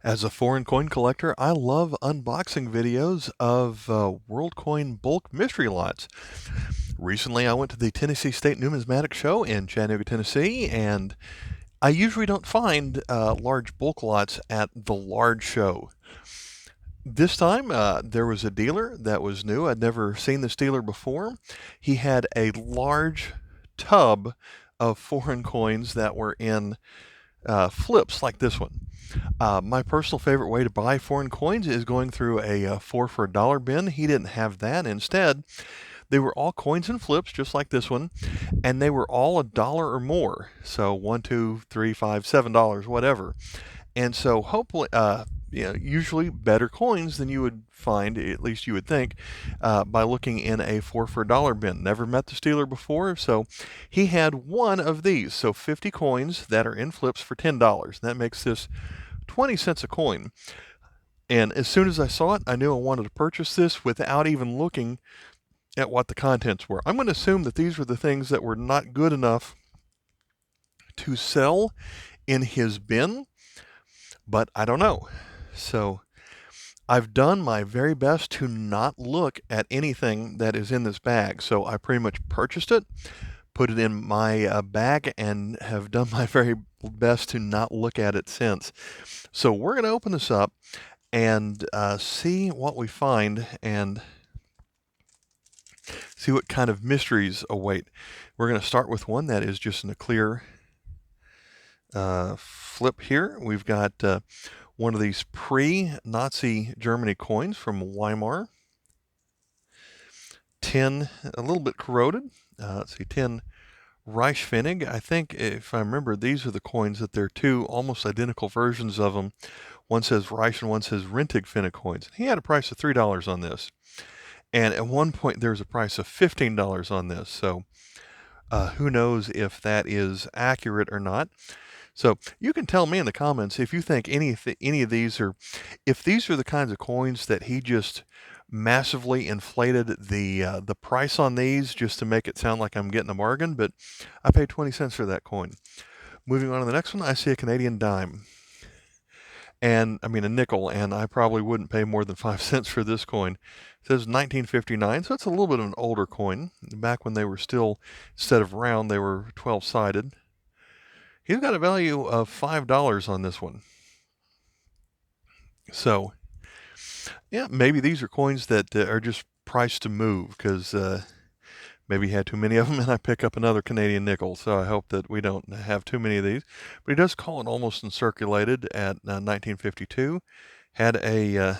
As a foreign coin collector, I love unboxing videos of World Coin bulk mystery lots. Recently, I went to the Tennessee State Numismatic Show in Chattanooga, Tennessee, and I usually don't find large bulk lots at the large show. This time, there was a dealer that was new. I'd never seen this dealer before. He had a large tub of foreign coins that were in flips like this one. My personal favorite way to buy foreign coins is going through a 4 for $1 bin. He didn't have that. Instead, they were all coins and flips, just like this one, and they were all $1 or more. So $1, $2, $3, $5, $7, whatever. And so hopefully, usually better coins than you would find, at least you would think, by looking in a 4 for $1 bin. Never met the dealer before, so he had one of these. So 50 coins that are in flips for $10. That makes this 20 cents a coin. And as soon as I saw it, I knew I wanted to purchase this without even looking at what the contents were. I'm going to assume that these were the things that were not good enough to sell in his bin, but I don't know. So I've done my very best to not look at anything that is in this bag. So I pretty much purchased it, put it in my bag, and have done my very best to not look at it since. So we're going to open this up and see what we find and see what kind of mysteries await. We're going to start with one that is just in a clear flip here. We've got one of these pre-Nazi Germany coins from Weimar. 10, a little bit corroded. Let's see, 10 Reichspfennig. I think, if I remember, these are the coins that they're two almost identical versions of them. One says Reich and one says Rentig Pfennig coins. He had a price of $3 on this. And at one point, there's a price of $15 on this. So who knows if that is accurate or not. So you can tell me in the comments if you think any of these are, if these are the kinds of coins that he just massively inflated the price on these just to make it sound like I'm getting a bargain, but I paid 20 cents for that coin. Moving on to the next one, I see a Canadian dime. And I mean a nickel, and I probably wouldn't pay more than 5 cents for this coin. It says 1959, so it's a little bit of an older coin. Back when they were still, instead of round, they were 12-sided. He's got a value of $5 on this one. So, yeah, maybe these are coins that are just priced to move because maybe he had too many of them and I pick up another Canadian nickel. So I hope that we don't have too many of these. But he does call it almost uncirculated at 1952. Had a,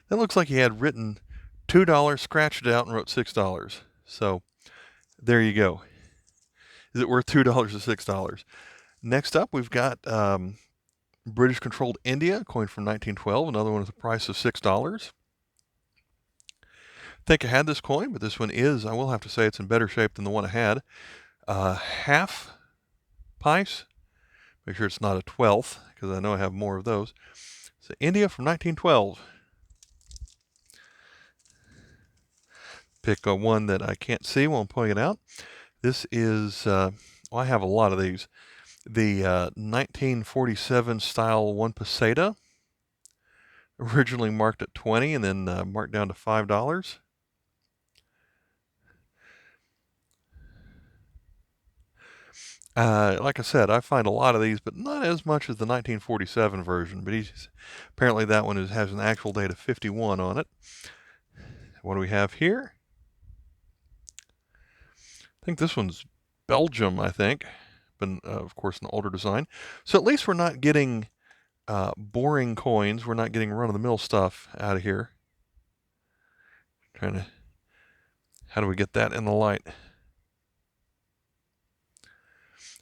that looks like he had written $2, scratched it out, and wrote $6. So there you go. Is it worth $2 or $6? Next up, we've got British-controlled India, coin from 1912. Another one with a price of $6. I think I had this coin, but this one is, I will have to say, it's in better shape than the one I had. Half pice. Make sure it's not a 12th, because I know I have more of those. So India from 1912. Pick one that I can't see while I'm pulling it out. This is, well, I have a lot of these. The 1947 style 1 peseta, originally marked at 20 and then marked down to $5. Like I said, I find a lot of these, but not as much as the 1947 version. But apparently that one has an actual date of 51 on it. What do we have here? I think this one's Belgium, I think, but of course an older design. So at least we're not getting boring coins. We're not getting run-of-the-mill stuff out of here. How do we get that in the light?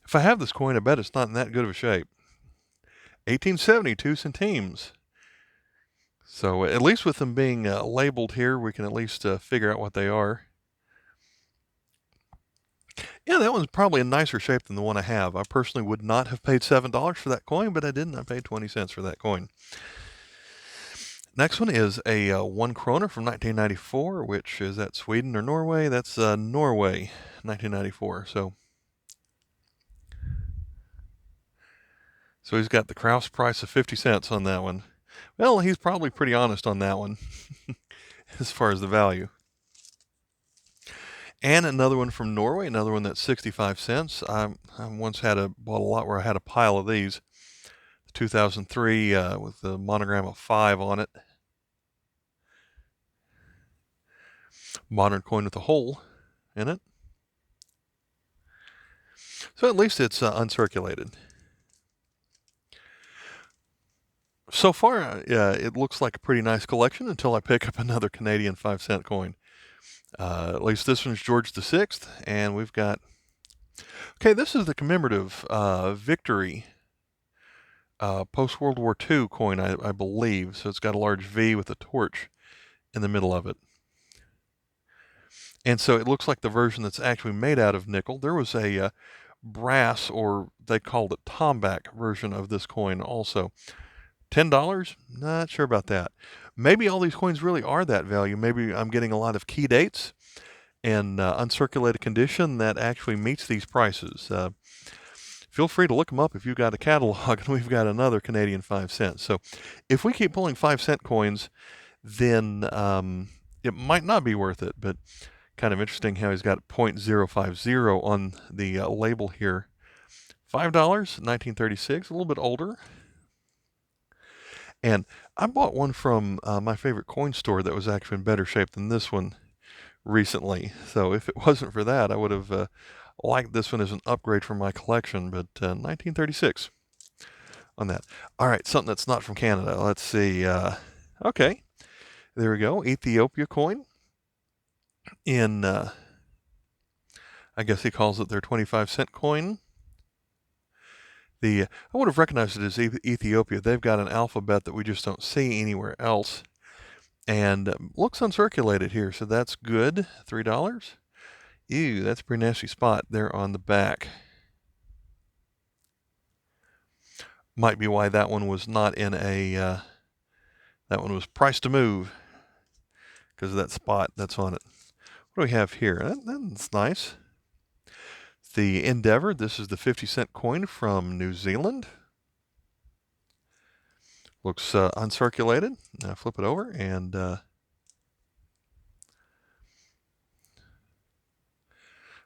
If I have this coin, I bet it's not in that good of a shape. 1872 centimes. So at least with them being labeled here, we can at least figure out what they are. Yeah, that one's probably in nicer shape than the one I have. I personally would not have paid $7 for that coin, but I didn't. I paid 20 cents for that coin. Next one is a 1 kroner from 1994, which is that Sweden or Norway? That's Norway, 1994. So So he's got the Kraus price of 50 cents on that one. Well, he's probably pretty honest on that one as far as the value. And another one from Norway, another one that's 65 cents. I once bought a lot where I had a pile of these. 2003 with the monogram of 5 on it. Modern coin with a hole in it. So at least it's uncirculated. So far, it looks like a pretty nice collection until I pick up another Canadian 5-cent coin. At least this one's George VI, and we've got... Okay, this is the commemorative victory post-World War II coin, I believe. So it's got a large V with a torch in the middle of it. And so it looks like the version that's actually made out of nickel. There was a brass, or they called it tomback version of this coin also. $10? Not sure about that. Maybe all these coins really are that value. Maybe I'm getting a lot of key dates and uncirculated condition that actually meets these prices. Feel free to look them up if you've got a catalog, and we've got another Canadian 5 cents. So if we keep pulling 5-cent coins, then it might not be worth it, but kind of interesting how he's got 0.050 on the label here. $5, 1936, a little bit older. And I bought one from my favorite coin store that was actually in better shape than this one recently. So if it wasn't for that, I would have liked this one as an upgrade for my collection, but 1936 on that. All right, something that's not from Canada. Let's see. Okay, there we go. Ethiopia coin in, I guess he calls it their 25-cent coin. I would have recognized it as Ethiopia. They've got an alphabet that we just don't see anywhere else. And looks uncirculated here, so that's good. $3. Ew, that's a pretty nasty spot there on the back. Might be why that one was not in a, that one was priced to move, because of that spot that's on it. What do we have here? That's nice. The Endeavour, this is the 50-cent coin from New Zealand. Looks uncirculated. Now flip it over, and I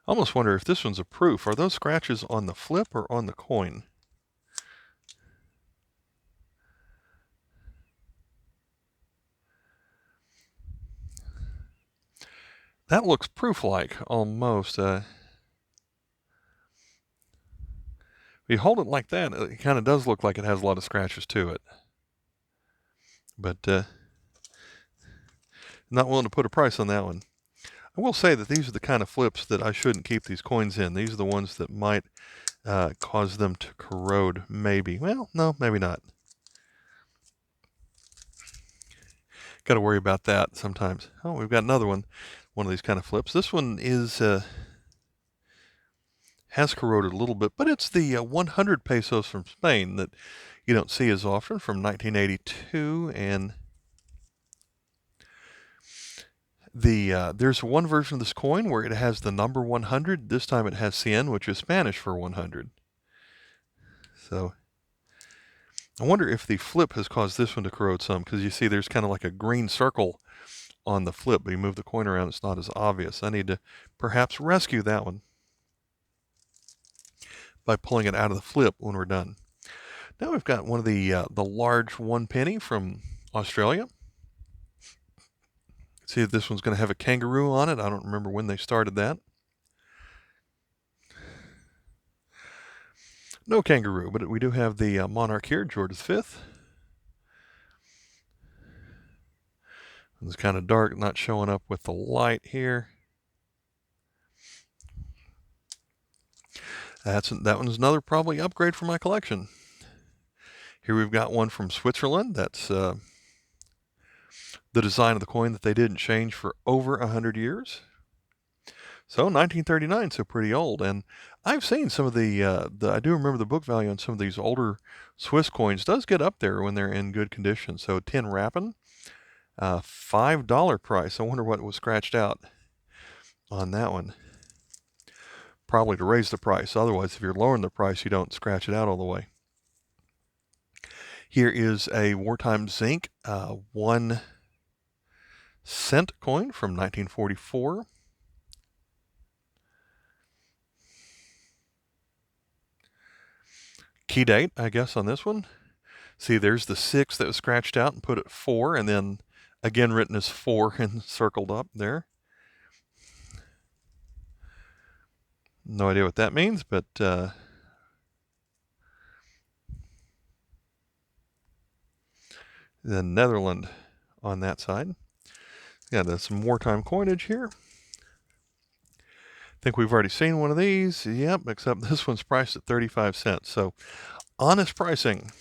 almost wonder if this one's a proof. Are those scratches on the flip or on the coin? That looks proof-like, almost. If you hold it like that, it kind of does look like it has a lot of scratches to it. But not willing to put a price on that one. I will say that these are the kind of flips that I shouldn't keep these coins in. These are the ones that might cause them to corrode, maybe. Well, no, maybe not. Got to worry about that sometimes. Oh, we've got another one of these kind of flips. This one is... has corroded a little bit, but it's the 100 pesos from Spain that you don't see as often, from 1982. And there's one version of this coin where it has the number 100. This time it has 100, which is Spanish for 100. So I wonder if the flip has caused this one to corrode some, because you see there's kind of like a green circle on the flip, but you move the coin around, it's not as obvious. I need to perhaps rescue that one by pulling it out of the flip when we're done. Now we've got one of the large 1 penny from Australia. See if this one's going to have a kangaroo on it. I don't remember when they started that. No kangaroo, but we do have the monarch here, George V. It's kind of dark, not showing up with the light here. That one's another probably upgrade for my collection. Here we've got one from Switzerland. That's the design of the coin that they didn't change for over 100 years. So 1939, so pretty old. And I've seen some of I do remember the book value on some of these older Swiss coins does get up there when they're in good condition. So 10 Rappen, $5 price. I wonder what was scratched out on that one. Probably to raise the price. Otherwise, if you're lowering the price, you don't scratch it out all the way. Here is a wartime zinc 1 cent coin from 1944. Key date, I guess, on this one. See, there's the 6 that was scratched out and put at 4, and then again written as 4 and circled up there. No idea what that means, but the Netherlands on that side. Got some wartime coinage here. I think we've already seen one of these. Yep, except this one's priced at 35 cents. So honest pricing.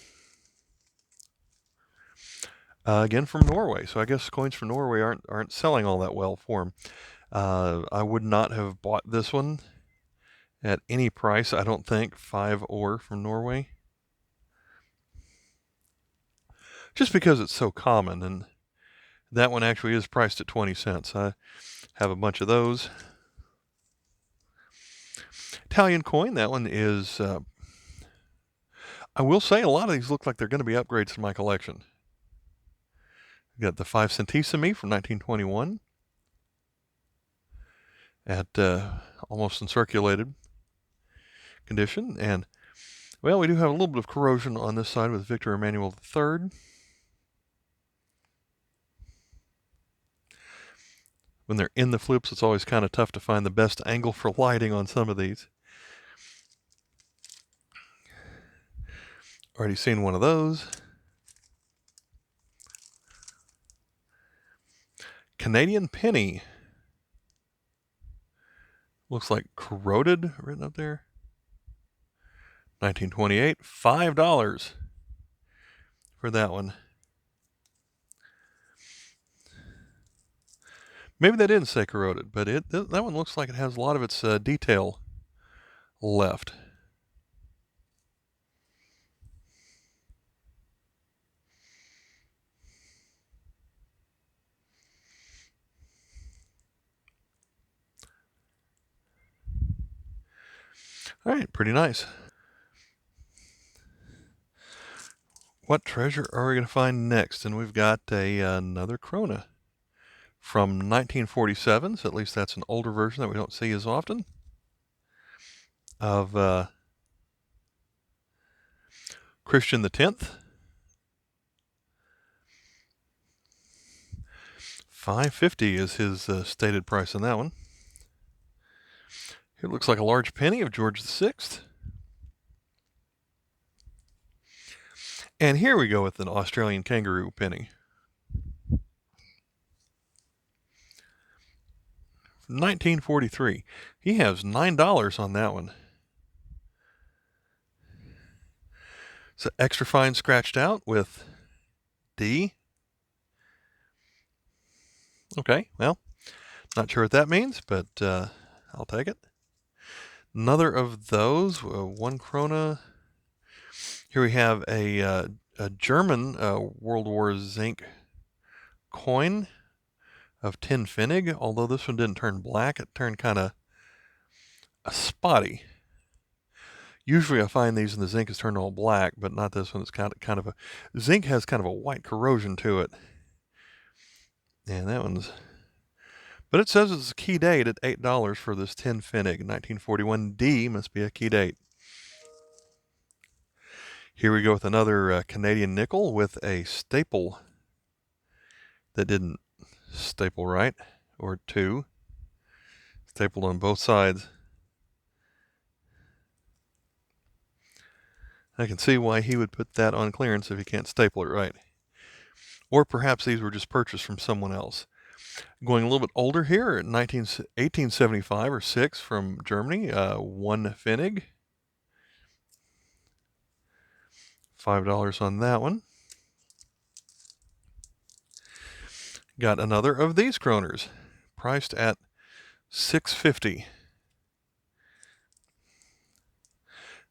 Again from Norway. So I guess coins from Norway aren't selling all that well for them. I would not have bought this one at any price, I don't think, 5 ore from Norway. Just because it's so common, and that one actually is priced at 20 cents. I have a bunch of those. Italian coin, that one is, I will say a lot of these look like they're going to be upgrades to my collection. We've got the 5 centesimi from 1921 at almost uncirculated condition. And, well, we do have a little bit of corrosion on this side with Victor Emmanuel III. When they're in the flips, it's always kind of tough to find the best angle for lighting on some of these. Already seen one of those. Canadian penny. Looks like corroded written up there. 1928, $5 for that one. Maybe they didn't say corroded, but that one looks like it has a lot of its detail left. All right, pretty nice. What treasure are we going to find next? And we've got another krona from 1947, so at least that's an older version that we don't see as often, of Christian X. $5.50 is his stated price on that one. It looks like a large penny of George VI. And here we go with an Australian kangaroo penny. 1943. He has $9 on that one. So extra fine scratched out with D. Okay, well, not sure what that means, but I'll take it. Another of those, 1 krona. Here we have a German World War zinc coin of 10 Pfennig, although this one didn't turn black, it turned kind of spotty. Usually I find these and the zinc is turned all black, but not this one. It's kind of a zinc has kind of a white corrosion to it. And that one's, but it says it's a key date at $8 for this 10 Pfennig. 1941 D must be a key date. Here we go with another Canadian nickel with a staple that didn't staple right, or 2. Stapled on both sides. I can see why he would put that on clearance if he can't staple it right. Or perhaps these were just purchased from someone else. Going a little bit older here, 1875 or 6 from Germany, 1 Pfennig. $5 on that one. Got another of these kroners, priced at $6.50.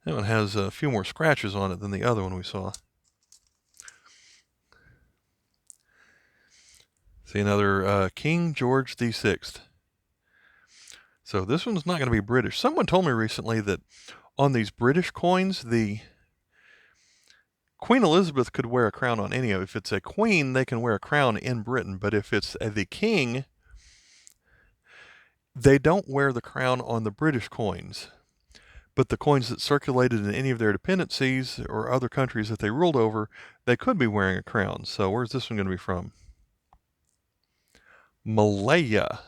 That one has a few more scratches on it than the other one we saw. See another King George VI. So this one's not going to be British. Someone told me recently that on these British coins, the Queen Elizabeth could wear a crown on any of it. If it's a queen, they can wear a crown in Britain, but if it's the king, they don't wear the crown on the British coins. But the coins that circulated in any of their dependencies or other countries that they ruled over, they could be wearing a crown. So where's this one going to be from? Malaya,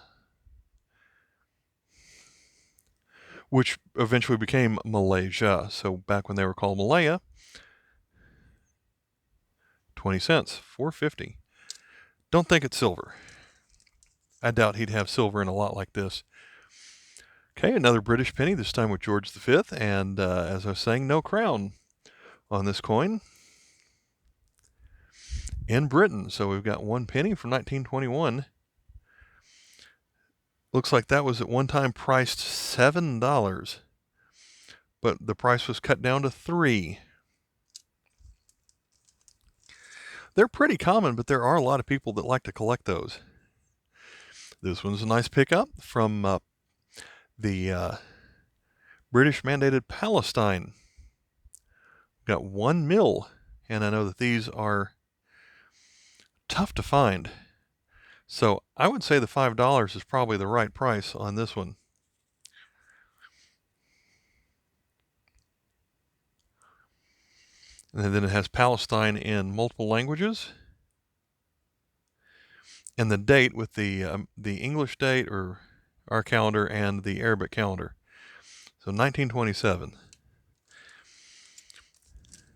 which eventually became Malaysia. So back when they were called Malaya, 20 cents, 4.50. Don't think it's silver. I doubt he'd have silver in a lot like this. Okay, another British penny, this time with George V, and as I was saying, no crown on this coin in Britain. So we've got 1 penny from 1921. Looks like that was at one time priced $7, but the price was cut down to $3. They're pretty common, but there are a lot of people that like to collect those. This one's a nice pickup from the British mandated Palestine. Got 1 mil, and I know that these are tough to find. So I would say the $5 is probably the right price on this one. And then it has Palestine in multiple languages. And the date with the English date, or our calendar, and the Arabic calendar. So 1927.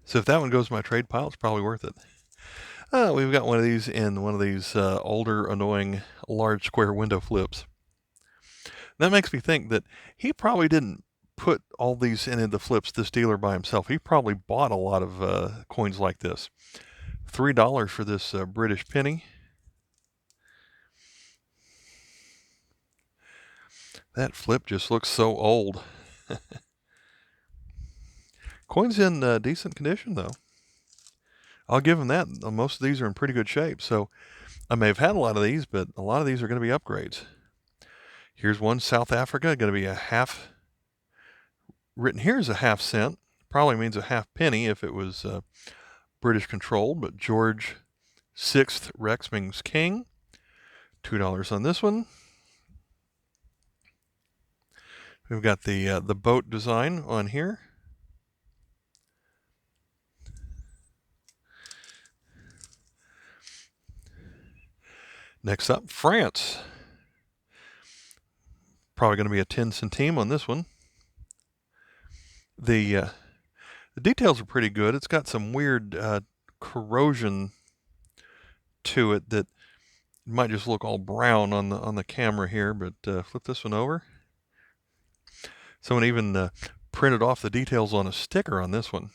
So if that one goes in my trade pile, it's probably worth it. We've got one of these in one of these older, annoying, large square window flips. That makes me think that he probably didn't put all these in the flips, this dealer, by himself. He probably bought a lot of coins like this. $3 for this British penny. That flip just looks so old. Coin's in decent condition, though. I'll give them that. Most of these are in pretty good shape. So I may have had a lot of these, but a lot of these are going to be upgrades. Here's one, South Africa, going to be a half. Written here is a half cent. Probably means a half penny if it was British controlled, but George VI Rex means king. $2 on this one. We've got the boat design on here. Next up, France. Probably going to be a 10 centime on this one. The details are pretty good. It's got some weird corrosion to it that might just look all brown on the camera here, but flip this one over. Someone even printed off the details on a sticker on this one.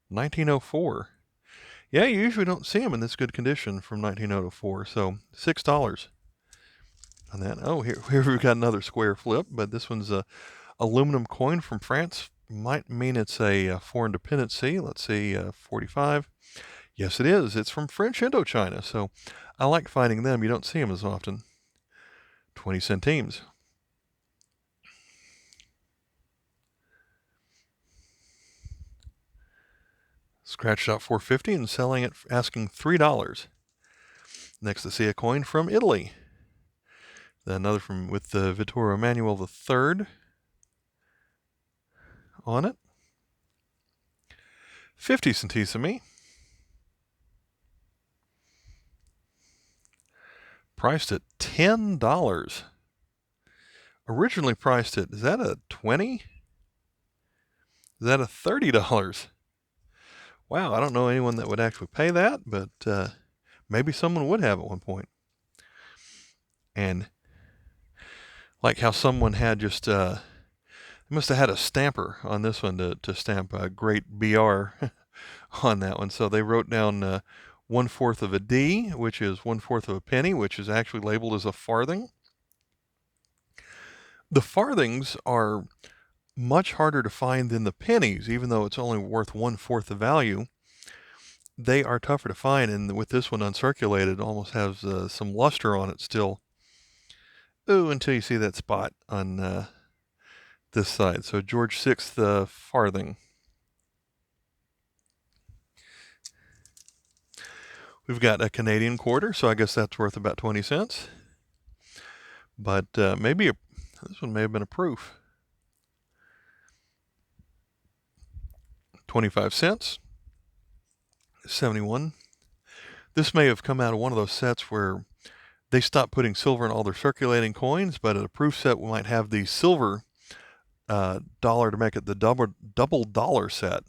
1904. Yeah, you usually don't see them in this good condition from 1904, so $6 on that. Oh, here we've got another square flip, but this one's a aluminum coin from France. Might mean it's a foreign dependency. Let's see, 45. Yes, it is. It's from French Indo-China, so I like finding them. You don't see them as often. 20 centimes. Scratched out 450 and selling it, asking $3. Next, I see a coin from Italy. Another from with the Vittorio Emanuele III on it. 50 centesimi. Priced at $10. Originally priced at, is that a 20? Is that a $30? Wow, I don't know anyone that would actually pay that, but maybe someone would have at one point. And like how someone had just, they must have had a stamper on this one to stamp a great BR on that one. So they wrote down 1/4 of a D, which is 1/4 of a penny, which is actually labeled as a farthing. The farthings are much harder to find than the pennies, even though it's only worth 1/4 the value. They are tougher to find, and with this one uncirculated, it almost has some luster on it still. Ooh, until you see that spot on this side. So George VI farthing. We've got a Canadian quarter, so I guess that's worth about 20 cents. But this one may have been a proof. 25 cents. 71. This may have come out of one of those sets where they stopped putting silver in all their circulating coins, but at a proof set we might have the silver dollar to make it the double dollar set.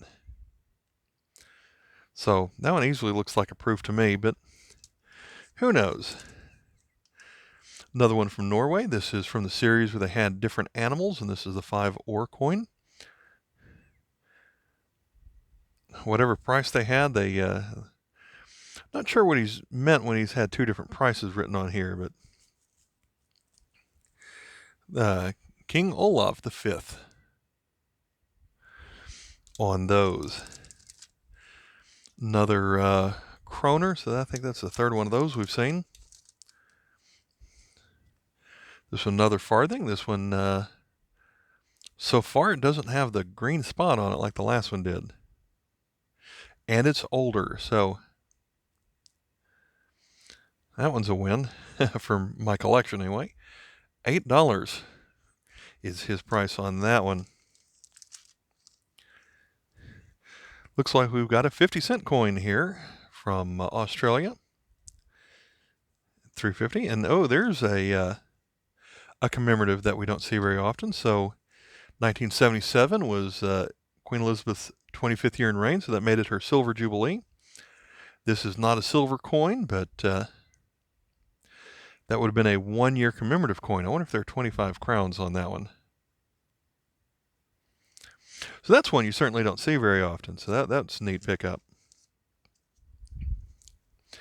So that one easily looks like a proof to me, but who knows? Another one from Norway. This is from the series where they had different animals, and this is the 5 ore coin. Whatever price they had, not sure what he's meant when he's had 2 different prices written on here, but King Olaf V on those. Another kroner, so I think that's the 3rd one of those we've seen. This one, another farthing. This one, so far it doesn't have the green spot on it like the last one did. And it's older, so that one's a win for my collection anyway. $8 is his price on that one. Looks like we've got a 50-cent coin here from Australia. 350, and oh, there's a commemorative that we don't see very often. So 1977 was Queen Elizabeth's 25th year in reign, so that made it her silver jubilee. This is not a silver coin, but that would have been a 1-year commemorative coin. I wonder if there are 25 crowns on that one. So that's one you certainly don't see very often. So that's a neat pickup. I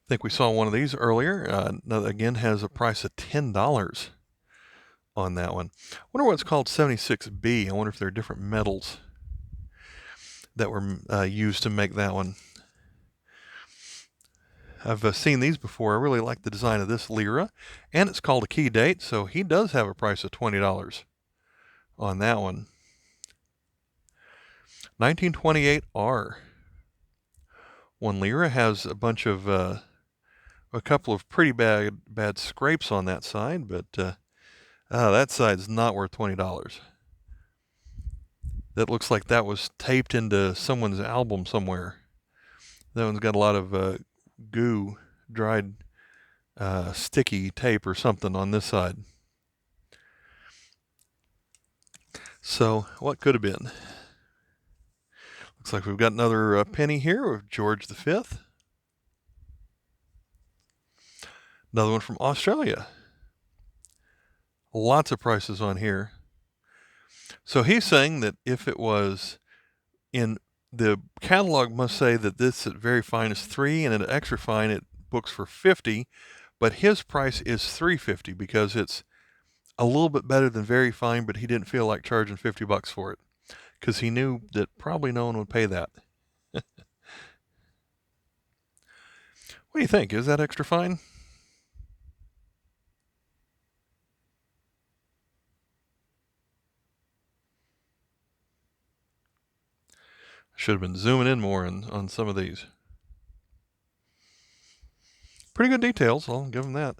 think we saw one of these earlier. Again, has a price of $10 on that one. I wonder what's called 76B. I wonder if there are different metals that were used to make that one. I've seen these before. I really like the design of this lira, and it's called a key date, so he does have a price of $20 on that one. 1928R. 1 lira has a bunch of a couple of pretty bad scrapes on that side, but that side's not worth $20. That looks like that was taped into someone's album somewhere. That one's got a lot of goo, dried sticky tape or something on this side. So what could have been? Looks like we've got another penny here of George V. Another one from Australia. Lots of prices on here. So he's saying that if it was in the catalog, must say that this at very fine is 3, and at extra fine it books for 50, but his price is $3.50 because it's a little bit better than very fine, but he didn't feel like charging $50 for it because he knew that probably no one would pay that. What do you think? Is that extra fine? Should have been zooming in more on some of these. Pretty good details, I'll give them that.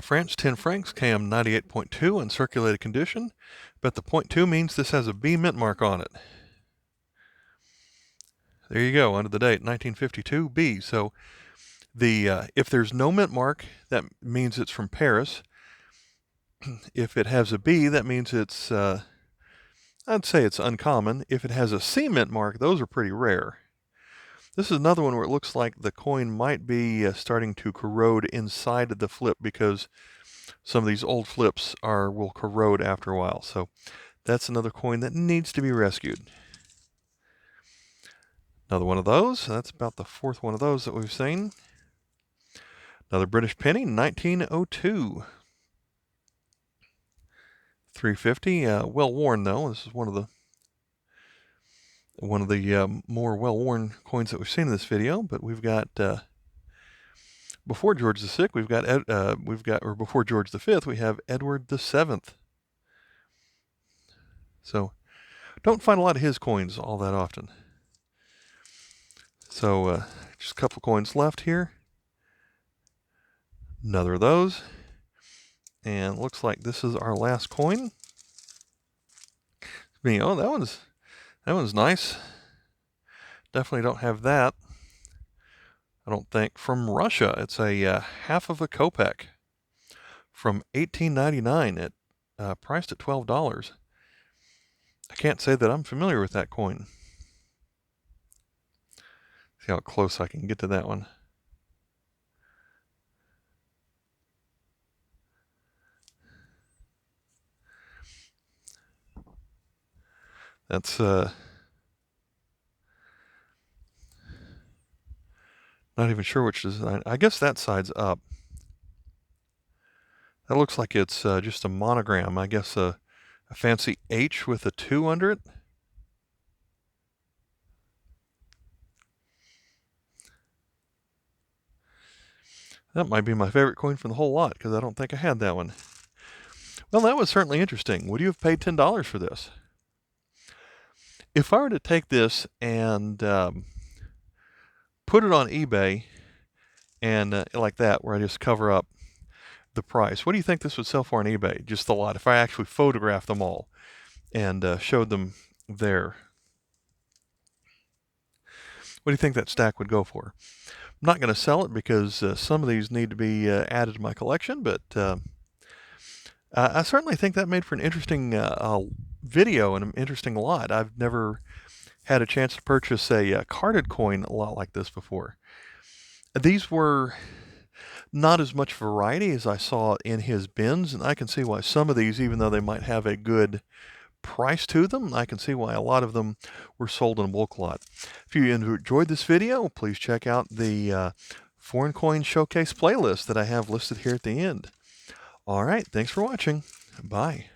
France 10 francs, KM 98.2 in circulated condition, but the 0.2 means this has a B mint mark on it. There you go, under the date 1952 B. So if there's no mint mark, that means it's from Paris. If it has a B, that means it's I'd say it's uncommon. If it has a C mint mark, those are pretty rare. This is another one where it looks like the coin might be starting to corrode inside of the flip because some of these old flips will corrode after a while. So that's another coin that needs to be rescued. Another one of those. That's about the 4th one of those that we've seen. Another British penny, 1902. 350. Well worn though. This is one of the more well-worn coins that we've seen in this video. But we've got before George VI, or before George V, we have Edward VII. So don't find a lot of his coins all that often. So just a couple coins left here. Another of those. And looks like this is our last coin. Oh, that one's nice. Definitely don't have that. I don't think. From Russia. It's a half of a kopeck from 1899 at priced at $12. I can't say that I'm familiar with that coin. See how close I can get to that one. That's not even sure which design. I guess that side's up. That looks like it's just a monogram. I guess a fancy H with a 2 under it. That might be my favorite coin from the whole lot, because I don't think I had that one. Well, that was certainly interesting. Would you have paid $10 for this? If I were to take this and put it on eBay and like that, where I just cover up the price, what do you think this would sell for on eBay? Just the lot. If I actually photographed them all and showed them there, what do you think that stack would go for? I'm not going to sell it because some of these need to be added to my collection, but I certainly think that made for an interesting video and an interesting lot. I've never had a chance to purchase a carded coin a lot like this before. These were not as much variety as I saw in his bins, and I can see why some of these, even though they might have a good price to them, I can see why a lot of them were sold in a bulk lot. If you enjoyed this video, please check out the Foreign Coin Showcase playlist that I have listed here at the end. All right, thanks for watching. Bye.